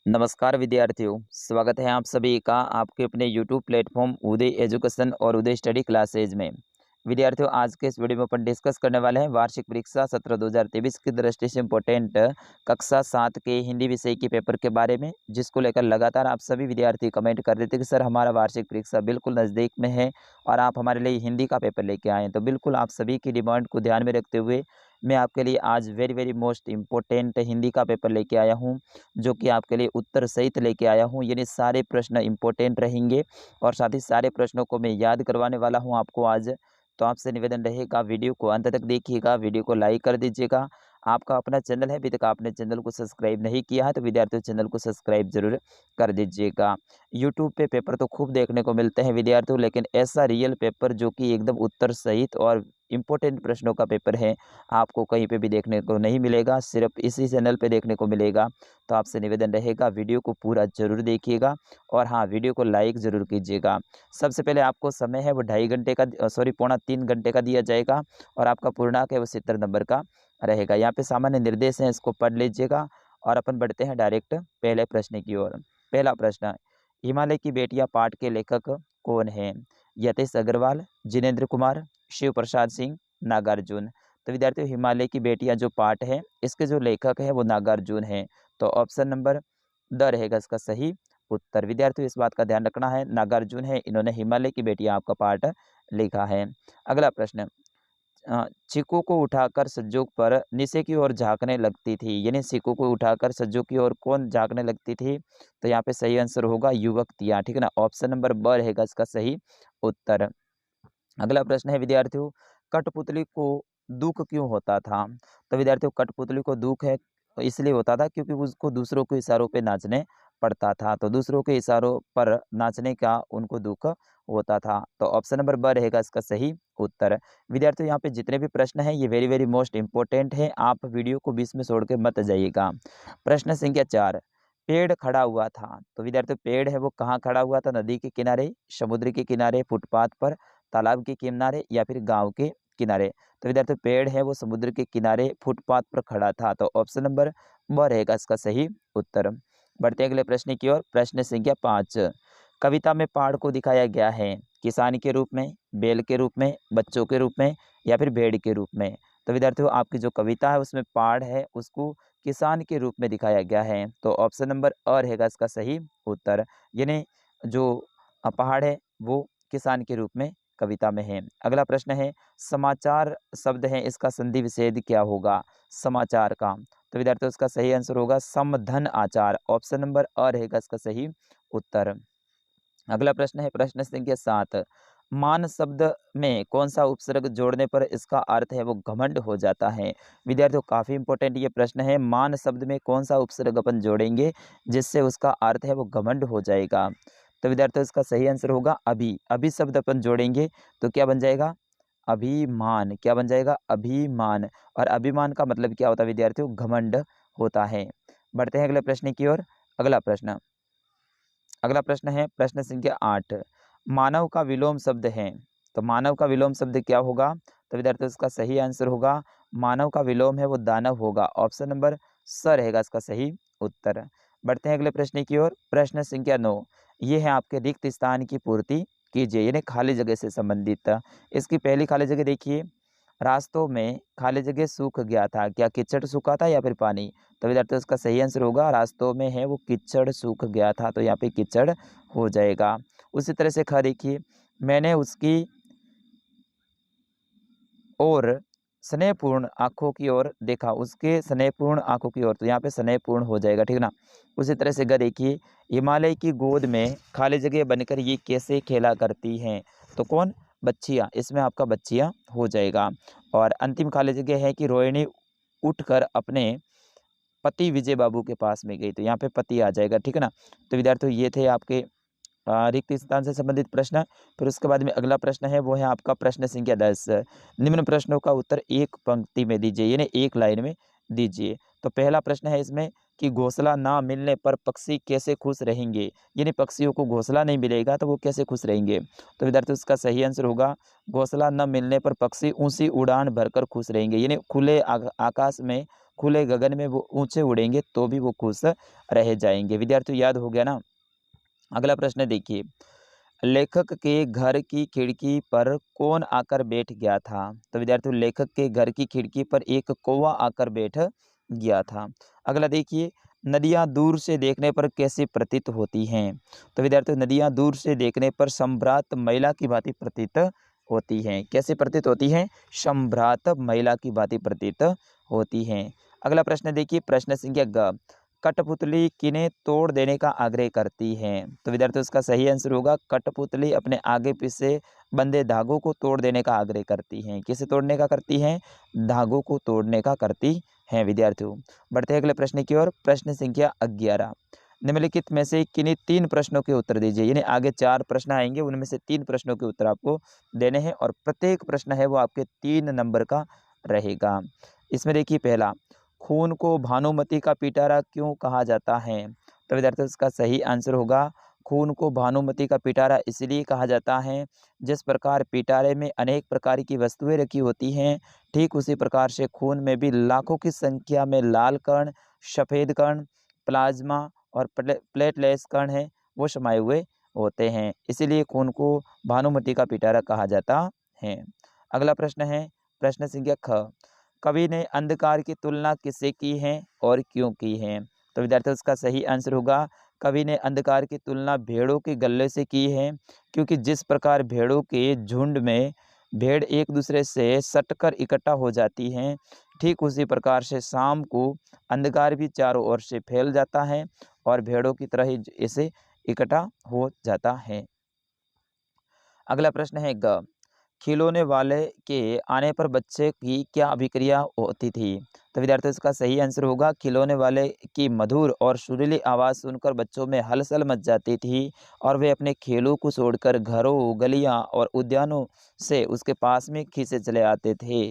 नमस्कार विद्यार्थियों, स्वागत है आप सभी का आपके अपने YouTube प्लेटफॉर्म उदय एजुकेशन और उदय स्टडी क्लासेज में। विद्यार्थियों, आज के इस वीडियो में अपन डिस्कस करने वाले हैं वार्षिक परीक्षा सत्र 2023 की दृष्टि से इम्पोर्टेंट कक्षा 7 के हिंदी विषय के पेपर के बारे में, जिसको लेकर लगातार आप सभी विद्यार्थी कमेंट कर रहे थे कि सर हमारा वार्षिक परीक्षा बिल्कुल नज़दीक में है और आप हमारे लिए हिंदी का पेपर लेके आएँ। तो बिल्कुल आप सभी की डिमांड को ध्यान में रखते हुए मैं आपके लिए आज वेरी मोस्ट इम्पोर्टेंट हिंदी का पेपर लेके आया हूँ, जो कि आपके लिए उत्तर सहित लेके आया हूँ। यानी सारे प्रश्न इम्पोर्टेंट रहेंगे और साथ ही सारे प्रश्नों को मैं याद करवाने वाला हूँ आपको आज। तो आपसे निवेदन रहेगा, वीडियो को अंत तक देखिएगा, वीडियो को लाइक कर दीजिएगा। आपका अपना चैनल है, अभी तक आपने चैनल को सब्सक्राइब नहीं किया है तो विद्यार्थियों चैनल को सब्सक्राइब जरूर कर दीजिएगा। यूट्यूब पे पेपर तो खूब देखने को मिलते हैं विद्यार्थियों, लेकिन ऐसा रियल पेपर जो कि एकदम उत्तर सहित और इम्पोर्टेंट प्रश्नों का पेपर है, आपको कहीं पे भी देखने को नहीं मिलेगा, सिर्फ इसी चैनल पे देखने को मिलेगा। तो आपसे निवेदन रहेगा, वीडियो को पूरा ज़रूर देखिएगा और हाँ, वीडियो को लाइक ज़रूर कीजिएगा। सबसे पहले आपको समय है वो 2.5 घंटे का पौना 3 घंटे का दिया जाएगा और आपका पूर्णांक है वो 70 नंबर का रहेगा। यहाँ पे सामान्य निर्देश हैं, इसको पढ़ लीजिएगा और अपन बढ़ते हैं डायरेक्ट पहले प्रश्न की ओर। पहला प्रश्न, हिमालय की बेटियां पाठ के लेखक कौन हैं? यतेश अग्रवाल, जिनेंद्र कुमार, शिव प्रसाद सिंह, नागार्जुन। तो विद्यार्थियों, हिमालय की बेटियां जो पाठ है, इसके जो लेखक है वो नागार्जुन हैं। तो ऑप्शन नंबर द रहेगा इसका सही उत्तर। विद्यार्थियों, इस बात का ध्यान रखना है, नागार्जुन है, इन्होंने हिमालय की बेटियां आपका पाठ लिखा है। अगला प्रश्न, चीकू को उठाकर सज्जों पर नीचे की ओर झांकने लगती थी, यानी चीकू को उठाकर सज्जों की ओर कौन झांकने लगती थी? तो यहाँ पे सही आंसर होगा युवतियां, ठीक है ना। ऑप्शन नंबर ब रहेगा इसका सही उत्तर। अगला प्रश्न है विद्यार्थियों, कठपुतली को दुख क्यों होता था? तो विद्यार्थियों, कठपुतली को दुख है इसलिए होता था क्योंकि उसको दूसरों के इशारों पे नाचने पड़ता था, तो दूसरों के इशारों पर नाचने का उनको दुख होता था। तो ऑप्शन नंबर ब रहेगा इसका सही उत्तर। विद्यार्थियों, यहाँ पे जितने भी प्रश्न हैं ये वेरी मोस्ट इंपॉर्टेंट है, आप वीडियो को बीच में छोड़ के मत जाइएगा। प्रश्न संख्या 4, पेड़ खड़ा हुआ था। तो विद्यार्थियों, पेड़ है वो कहाँ खड़ा हुआ था? नदी के किनारे, समुद्र के किनारे, फुटपाथ पर, तालाब के किनारे या फिर गांव के किनारे? तो विद्यार्थियों, पेड़ है वो समुद्र के किनारे फुटपाथ पर खड़ा था, तो ऑप्शन नंबर ब रहेगा इसका सही उत्तर। बढ़ते हैं अगले प्रश्न की ओर। प्रश्न संख्या 5, कविता में पहाड़ को दिखाया गया है किसान के रूप में, बैल के रूप में, बच्चों के रूप में या फिर भेड़ के रूप में? तो विद्यार्थियों, आपकी जो कविता है उसमें पहाड़ है उसको किसान के रूप में दिखाया गया है, तो ऑप्शन नंबर अ रहेगा इसका सही उत्तर। यानी जो पहाड़ है वो किसान के रूप में कविता में है। अगला प्रश्न है, समाचार शब्द है, इसका संधि विच्छेद क्या होगा समाचार का? तो विद्यार्थियों, इसका सही आंसर होगा समधन आचार, ऑप्शन नंबर अ रहेगा इसका सही उत्तर। अगला प्रश्न है प्रश्न संख्या 7, मान शब्द में कौन सा उपसर्ग जोड़ने पर इसका अर्थ है वो घमंड हो जाता है? विद्यार्थियों, काफी इंपॉर्टेंट ये प्रश्न है, मान शब्द में कौन सा उपसर्ग अपन जोड़ेंगे जिससे उसका अर्थ है वो घमंड हो जाएगा? तो विद्यार्थियों, इसका सही आंसर होगा अभी। अभी शब्द अपन जोड़ेंगे तो क्या बन जाएगा? अभिमान। क्या बन जाएगा? अभिमान। और अभिमान का मतलब क्या होता है विद्यार्थियों? घमंड होता है। बढ़ते हैं अगले प्रश्न की ओर। अगला प्रश्न है प्रश्न संख्या 8, मानव का विलोम शब्द है। तो मानव का विलोम शब्द क्या होगा? तो विद्यार्थियों, इसका सही आंसर होगा मानव का विलोम है वो दानव होगा, ऑप्शन नंबर स रहेगा इसका सही उत्तर। बढ़ते हैं अगले प्रश्न की ओर। प्रश्न संख्या 9, ये है आपके रिक्त स्थान की पूर्ति कीजिए, यानी खाली जगह से संबंधित। इसकी पहली खाली जगह देखिए, रास्तों में खाली जगह सूख गया था, क्या कीचड़ सूखा था या फिर पानी? तो विद्यार्थियों, इसका सही आंसर होगा रास्तों में है वो कीचड़ सूख गया था, तो यहाँ पे कीचड़ हो जाएगा। उसी तरह से ख देखिए, मैंने उसकी और स्नेहपूर्ण आँखों की ओर देखा, उसके स्नेहपूर्ण आँखों की ओर, तो यहाँ पे स्नेहपूर्ण हो जाएगा, ठीक है ना। उसी तरह से ग देखिए, हिमालय की गोद में खाली जगह बनकर ये कैसे खेला करती हैं? तो कौन? बच्चियाँ, इसमें आपका बच्चियाँ हो जाएगा। और अंतिम खाली जगह है कि रोहिणी उठकर अपने पति विजय बाबू के पास में गई, तो यहाँ पे पति आ जाएगा, ठीक है ना। तो विद्यार्थियों, ये थे आपके रिक्त स्थान से संबंधित प्रश्न। फिर उसके बाद में अगला प्रश्न है वो है आपका प्रश्न संख्या 10, निम्न प्रश्नों का उत्तर एक पंक्ति में दीजिए, यानी एक लाइन में दीजिए। तो पहला प्रश्न है इसमें कि घोंसला ना मिलने पर पक्षी कैसे खुश रहेंगे, यानी पक्षियों को घोंसला नहीं मिलेगा तो वो कैसे खुश रहेंगे? तो विद्यार्थियों, उसका सही आंसर होगा घोंसला न मिलने पर पक्षी ऊंची उड़ान भरकर खुश रहेंगे, यानी खुले आकाश में खुले गगन में वो ऊंचे उड़ेंगे तो भी वो खुश रह जाएंगे। विद्यार्थियों याद हो गया ना। अगला प्रश्न देखिए, लेखक के घर की खिड़की पर कौन आकर बैठ गया था? तो विद्यार्थियों लेखक के घर की खिड़की पर एक कौवा आकर बैठ गया था। अगला देखिए, नदियाँ दूर से देखने पर कैसी प्रतीत होती हैं? तो विद्यार्थियों नदियाँ दूर से देखने पर संभ्रात महिला की भांति प्रतीत होती हैं। कैसे प्रतीत होती हैं? संभ्रात महिला की भांति प्रतीत होती हैं। अगला प्रश्न देखिए, प्रश्न संख्या ग, कठपुतली किन्हें तोड़ देने का आग्रह करती है? तो विद्यार्थियों इसका सही आंसर होगा, कठपुतली अपने आगे पीछे बंधे धागों को तोड़ देने का आग्रह करती हैं। किसे तोड़ने का करती हैं? धागों को तोड़ने का करती हैं विद्यार्थियों। बढ़ते हैं अगले प्रश्न की ओर। प्रश्न संख्या 11, निम्नलिखित में से किन्हीं 3 प्रश्नों के उत्तर दीजिए। यानी आगे 4 प्रश्न आएंगे, उनमें से 3 प्रश्नों के उत्तर आपको देने हैं और प्रत्येक प्रश्न है वो आपके 3 नंबर का रहेगा। इसमें देखिए पहला, खून को भानुमति का पिटारा क्यों कहा जाता है? तो विद्यार्थियों इसका सही आंसर होगा, खून को भानुमति का पिटारा इसलिए कहा जाता है, जिस प्रकार पिटारे में अनेक प्रकार की वस्तुएं रखी होती हैं, ठीक उसी प्रकार से खून में भी लाखों की संख्या में लाल कण, सफ़ेद कण, प्लाज्मा और प्लेटलेट्स कण हैं वो समाये हुए होते हैं। इसीलिए खून को भानुमति का पिटारा कहा जाता है। अगला प्रश्न है प्रश्न संख्या ख, कवि ने अंधकार की तुलना किससे की है और क्यों की है? तो विद्यार्थियों इसका सही आंसर होगा, कवि ने अंधकार की तुलना भेड़ों के गले से की है, क्योंकि जिस प्रकार भेड़ों के झुंड में भेड़ एक दूसरे से सटकर इकट्ठा हो जाती हैं, ठीक उसी प्रकार से शाम को अंधकार भी चारों ओर से फैल जाता है और भेड़ों की तरह ही इसे इकट्ठा हो जाता है। अगला प्रश्न है ग, खिलौने वाले के आने पर बच्चे की क्या अभिक्रिया होती थी? तो विद्यार्थियों इसका सही आंसर होगा, खिलौने वाले की मधुर और सुरीली आवाज़ सुनकर बच्चों में हलचल मच जाती थी और वे अपने खेलों को छोड़कर घरों, गलियां और उद्यानों से उसके पास में खींचे चले आते थे।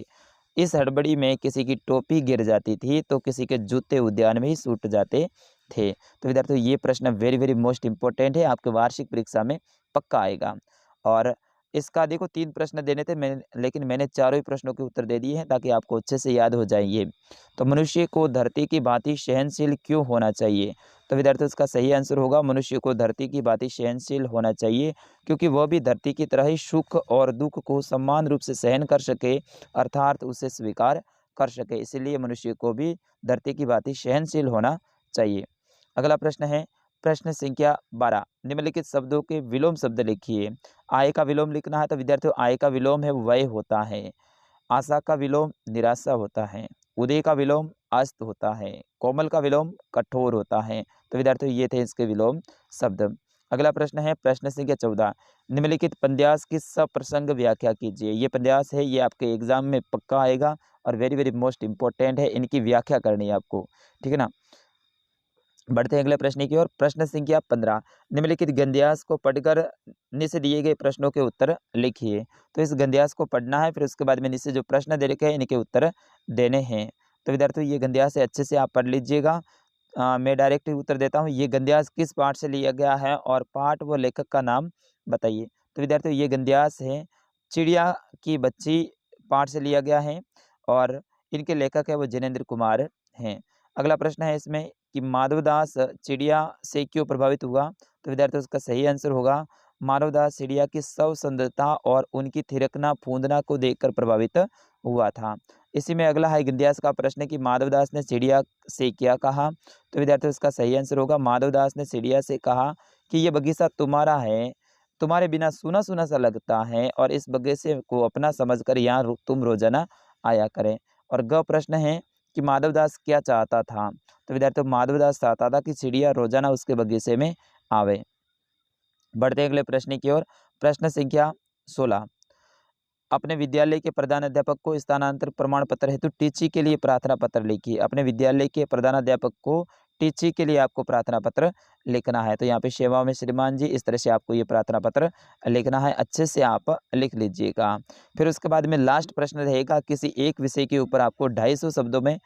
इस हड़बड़ी में किसी की टोपी गिर जाती थी तो किसी के जूते उद्यान में ही छूट जाते थे। तो विद्यार्थियों ये प्रश्न वेरी वेरी मोस्ट इंपॉर्टेंट है, आपके वार्षिक परीक्षा में पक्का आएगा। और इसका देखो 3 प्रश्न देने थे लेकिन मैंने चारों ही प्रश्नों के उत्तर दे दिए हैं ताकि आपको अच्छे से याद हो जाए ये। तो मनुष्य को धरती की भांति सहनशील क्यों होना चाहिए? तो विद्यार्थियों इसका सही आंसर होगा, मनुष्य को धरती की भांति सहनशील होना चाहिए, क्योंकि वह भी धरती की तरह ही सुख और दुख को समान रूप से सहन कर सके, अर्थात उसे स्वीकार कर सके। इसीलिए मनुष्य को भी धरती की भांति सहनशील होना चाहिए। अगला प्रश्न है प्रश्न संख्या 12, निम्नलिखित शब्दों के विलोम शब्द लिखिए। आय का विलोम लिखना है। तो विद्यार्थियों आय का विलोम है व्यय होता है, आशा का विलोम निराशा होता है, उदय का विलोम अस्त होता है, कोमल का विलोम कठोर होता है। तो विद्यार्थियों ये थे इसके विलोम शब्द। अगला प्रश्न है प्रश्न संख्या 14, निम्नलिखित पद्यांश की सप्रसंग व्याख्या कीजिए। ये पद्यांश है, ये आपके एग्जाम में पक्का आएगा और वेरी वेरी मोस्ट इंपॉर्टेंट है, इनकी व्याख्या करनी है आपको, ठीक है ना। बढ़ते हैं अगले प्रश्न की ओर। प्रश्न संख्या 15, निम्नलिखित गद्यांश को पढ़कर नीचे दिए गए प्रश्नों के उत्तर लिखिए। तो इस गद्यांश को पढ़ना है, फिर उसके बाद में नीचे जो प्रश्न दे रखे हैं इनके उत्तर देने हैं। तो विद्यार्थियों ये गद्यांश अच्छे से आप पढ़ लीजिएगा। मैं डायरेक्ट ही उत्तर देता हूँ। ये गद्यांश किस पाठ से लिया गया है और पाठ व लेखक का नाम बताइए। तो विद्यार्थियों ये गद्यांश है चिड़िया की बच्ची पाठ से लिया गया है और इनके लेखक है वो जिनेंद्र कुमार हैं। अगला प्रश्न है इसमें कि माधवदास चिड़िया से क्यों प्रभावित हुआ? तो विद्यार्थियों उसका सही आंसर होगा, माधवदास चिड़िया की स्वतंत्रता और उनकी थिरकना फूंदना को देखकर प्रभावित हुआ था। इसी में अगला है गद्यांश का प्रश्न कि माधवदास ने चिड़िया से क्या कहा? तो विद्यार्थियों इसका सही आंसर होगा, माधवदास ने चिड़िया से कहा कि ये बगीचा तुम्हारा है, तुम्हारे बिना सूना सूना सा लगता है और इस बगीचे को अपना समझकर यहाँ तुम रोजाना आया करें। और ग प्रश्न है कि माधवदास क्या चाहता था? तो विद्यार्थियों माधवदास चाहता था कि चिड़िया रोजाना उसके बगीचे में आवे। बढ़ते अगले प्रश्न की ओर। प्रश्न संख्या 16, अपने विद्यालय के प्रधानाध्यापक को स्थानांतरण प्रमाण पत्र हेतु टीची के लिए प्रार्थना पत्र लिखिए। अपने विद्यालय के प्रधानाध्यापक को टीची के लिए आपको प्रार्थना पत्र लिखना है। तो यहाँ पे सेवा में श्रीमान जी, इस तरह से आपको ये प्रार्थना पत्र लिखना है, अच्छे से आप लिख लीजिएगा। फिर उसके बाद में लास्ट प्रश्न रहेगा, किसी एक विषय के ऊपर आपको 250 शब्दों में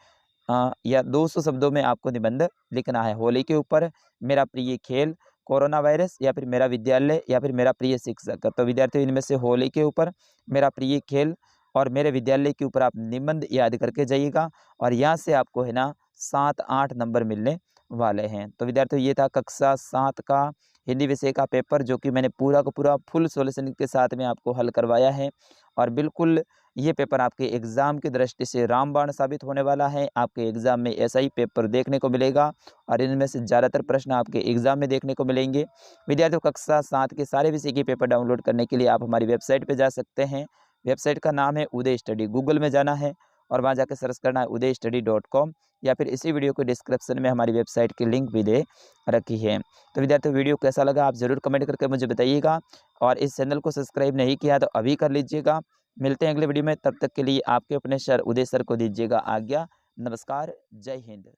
या 200 शब्दों में आपको निबंध लिखना है। होली के ऊपर, मेरा प्रिय खेल, कोरोना वायरस, या फिर मेरा विद्यालय, या फिर मेरा प्रिय शिक्षक। तो विद्यार्थियों इनमें से होली के ऊपर, मेरा प्रिय खेल, और मेरे विद्यालय के ऊपर आप निबंध याद करके जाइएगा और यहाँ से आपको है ना 7-8 नंबर मिलने वाले हैं। तो विद्यार्थियों ये था कक्षा 7 का हिंदी विषय का पेपर, जो कि मैंने पूरा का पूरा फुल सॉल्यूशन के साथ में आपको हल करवाया है। और बिल्कुल ये पेपर आपके एग्ज़ाम की दृष्टि से रामबाण साबित होने वाला है। आपके एग्ज़ाम में ऐसा ही पेपर देखने को मिलेगा और इनमें से ज़्यादातर प्रश्न आपके एग्ज़ाम में देखने को मिलेंगे। विद्यार्थियों कक्षा 7 के सारे विषय के पेपर डाउनलोड करने के लिए आप हमारी वेबसाइट पर जा सकते हैं। वेबसाइट का नाम है उदय स्टडी। गूगल में जाना है और वहाँ जाकर सर्च करना है udaystudy.com, या फिर इसी वीडियो के डिस्क्रिप्शन में हमारी वेबसाइट की लिंक भी दे रखी है। तो विद्यार्थियों वीडियो कैसा लगा आप ज़रूर कमेंट करके मुझे बताइएगा और इस चैनल को सब्सक्राइब नहीं किया तो अभी कर लीजिएगा। मिलते हैं अगले वीडियो में, तब तक के लिए आपके अपने सर उदय सर को दीजिएगा आज्ञा। नमस्कार, जय हिंद।